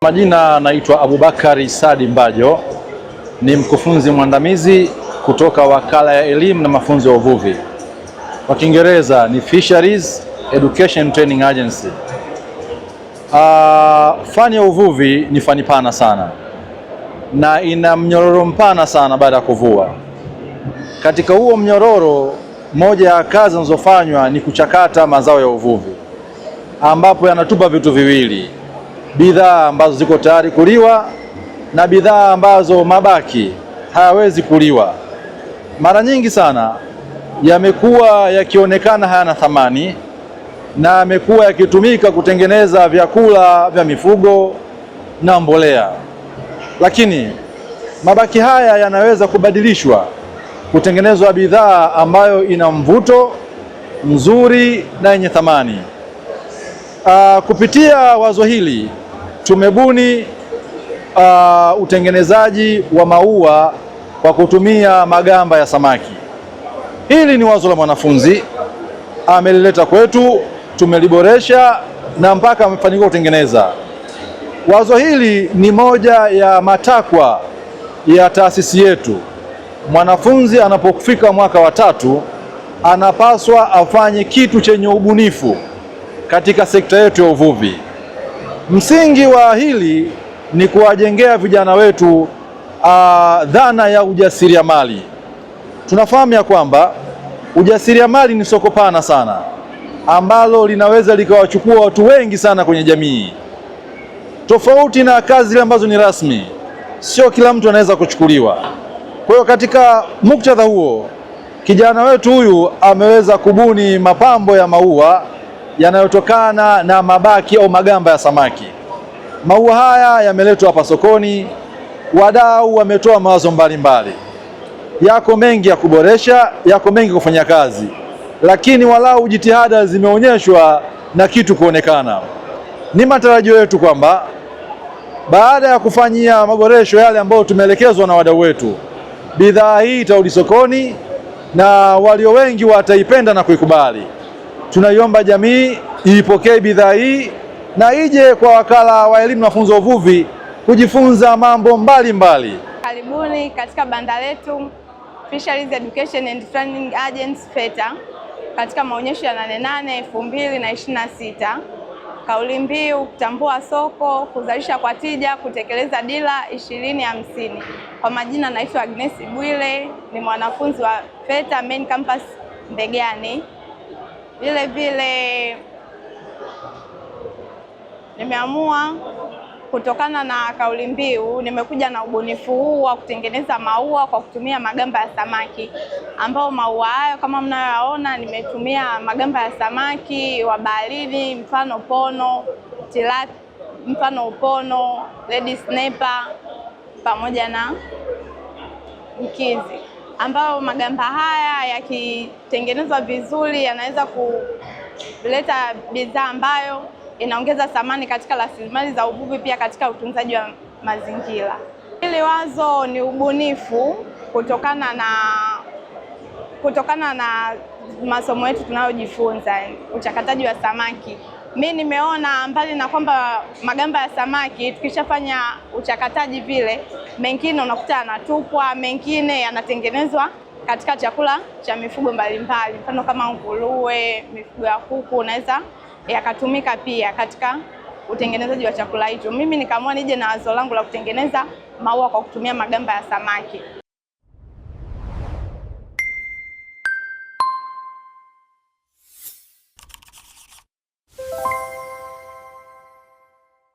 Majina naitwa Abubakari Sadi Mbajo, ni mkufunzi mwandamizi kutoka Wakala ya Elimu na Mafunzo ya Uvuvi. Kwa Kiingereza ni Fisheries Education Training Agency. Fani ya uvuvi ni fani pana sana na ina mnyororo mpana sana baada ya kuvua. Katika huo mnyororo, moja ya kazi zinazofanywa ni kuchakata mazao ya uvuvi, ambapo yanatupa vitu viwili: bidhaa ambazo ziko tayari kuliwa na bidhaa ambazo mabaki hayawezi kuliwa. Mara nyingi sana yamekuwa yakionekana hayana thamani na yamekuwa yakitumika kutengeneza vyakula vya mifugo na mbolea, lakini mabaki haya yanaweza kubadilishwa kutengenezwa bidhaa ambayo ina mvuto mzuri na yenye thamani. Kupitia wazo hili tumebuni utengenezaji wa maua kwa kutumia magamba ya samaki. Hili ni wazo la mwanafunzi, amelileta kwetu, tumeliboresha na mpaka amefanikiwa kutengeneza. Wazo hili ni moja ya matakwa ya taasisi yetu. Mwanafunzi anapofika mwaka wa 3 anapaswa afanye kitu chenye ubunifu katika sekta yetu ya uvuvi. Msingi wa hili ni kuwajengea vijana wetu dhana ya ujasiriamali. Tunafahamu ya kwamba ujasiriamali ni soko pana sana ambalo linaweza likawachukua watu wengi sana kwenye jamii. Tofauti na kazi zile ambazo ni rasmi, sio kila mtu anaweza kuchukuliwa. Kwa hiyo katika muktadha huo, kijana wetu huyu ameweza kubuni mapambo ya maua yanayotokana na mabaki au magamba ya samaki. Maua haya yameletwa hapa sokoni, wadau wametoa mawazo mbalimbali. Yako mengi ya kuboresha, yako mengi kufanya kazi, lakini walau jitihada zimeonyeshwa na kitu kuonekana. Ni matarajio yetu kwamba baada ya kufanyia maboresho yale ambayo tumeelekezwa na wadau wetu, bidhaa hii itarudi sokoni na walio wengi wataipenda na kuikubali. Tunaiomba jamii iipokee bidhaa hii na ije kwa Wakala wa Elimu na Mafunzo ya Uvuvi kujifunza mambo mbalimbali. Karibuni katika banda letu Fisheries Education and Training Agency FETA katika maonyesho ya 8/8/2026. Kauli mbiu: kutambua soko, kuzalisha kwa tija, kutekeleza dira 2050. Kwa majina naitwa Agnes Bwile, ni mwanafunzi wa FETA Main Campus Mbegani. Vile vile nimeamua kutokana na kauli mbiu, nimekuja na ubunifu huu wa kutengeneza maua kwa kutumia magamba ya samaki, ambao maua hayo kama mnayoyaona nimetumia magamba ya samaki wa baharini, mfano pono, tilapia, mfano upono, lady snapper pamoja na mkizi, ambao magamba haya yakitengenezwa vizuri yanaweza kuleta bidhaa ambayo inaongeza thamani katika rasilimali za uvuvi, pia katika utunzaji wa mazingira. Hili wazo ni ubunifu kutokana na masomo yetu tunayojifunza, uchakataji wa samaki. Mimi nimeona mbali na kwamba magamba ya samaki tukishafanya uchakataji vile, mengine unakuta yanatupwa, mengine yanatengenezwa katika chakula cha mifugo mbalimbali, mfano kama nguruwe, mifugo ya kuku, unaweza yakatumika pia katika utengenezaji wa chakula hicho. Mimi nikaamua nije na wazo langu la kutengeneza maua kwa kutumia magamba ya samaki.